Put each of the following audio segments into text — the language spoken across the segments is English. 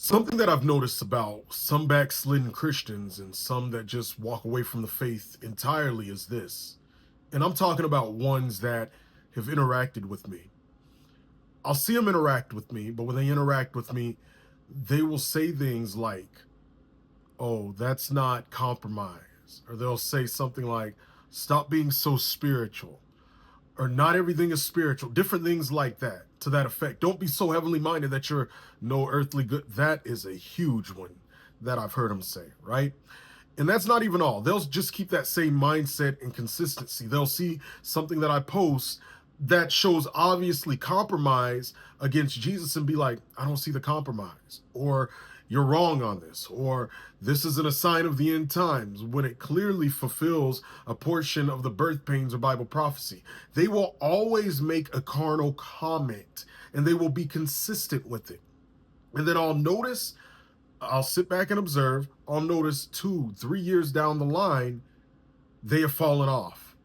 Something that I've noticed about some backslidden Christians and some that just walk away from the faith entirely is this. And I'm talking about ones that have interacted with me. I'll see them interact with me, but when they interact with me, they will say things like, oh, that's not compromise. Or they'll say something like, stop being so spiritual. Or not everything is spiritual. Different things like that, to that effect. Don't be so heavenly minded that you're no earthly good. That is a huge one that I've heard them say, right? And that's not even all. They'll just keep that same mindset and consistency. They'll see something that I post that shows obviously compromise against Jesus and be like, I don't see the compromise, or you're wrong on this, or this isn't a sign of the end times, when it clearly fulfills a portion of the birth pains of Bible prophecy. They will always make a carnal comment and they will be consistent with it. And then I'll sit back and observe. I'll notice 2-3 years down the line, they have fallen off.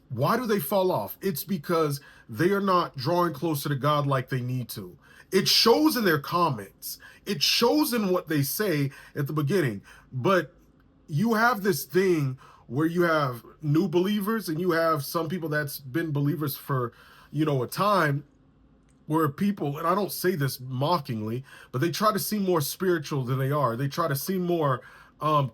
Why do they fall off? It's because they are not drawing closer to God like they need to. It shows in their comments. It shows in what they say at the beginning. But you have this thing where you have new believers and you have some people that's been believers for, a time, where people, and I don't say this mockingly, but they try to seem more spiritual than they are. They try to seem more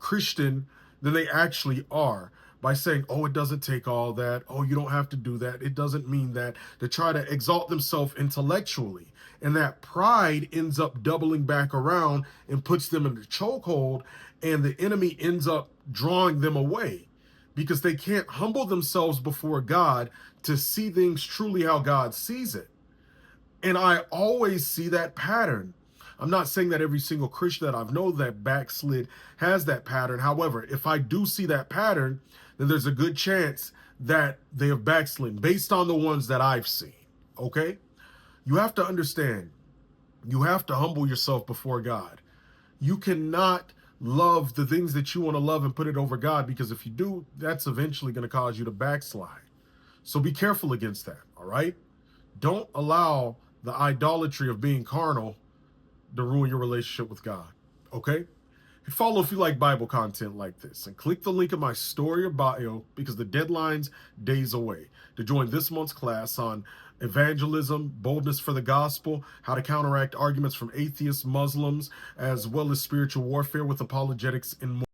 Christian than they actually are by saying, oh, it doesn't take all that. Oh, you don't have to do that. It doesn't mean that. To try to exalt themselves intellectually. And that pride ends up doubling back around and puts them in the chokehold, and the enemy ends up drawing them away because they can't humble themselves before God to see things truly how God sees it. And I always see that pattern. I'm not saying that every single Christian that I've known that backslid has that pattern. However, if I do see that pattern, then there's a good chance that they have backslidden based on the ones that I've seen. Okay? You have to understand, you have to humble yourself before God. You cannot love the things that you want to love and put it over God, because if you do, that's eventually going to cause you to backslide. So be careful against that, all right? Don't allow the idolatry of being carnal to ruin your relationship with God, okay? And follow if you like Bible content like this, and click the link in my story or bio, because the deadline's days away, to join this month's class on evangelism, boldness for the gospel, how to counteract arguments from atheists, Muslims, as well as spiritual warfare with apologetics and more.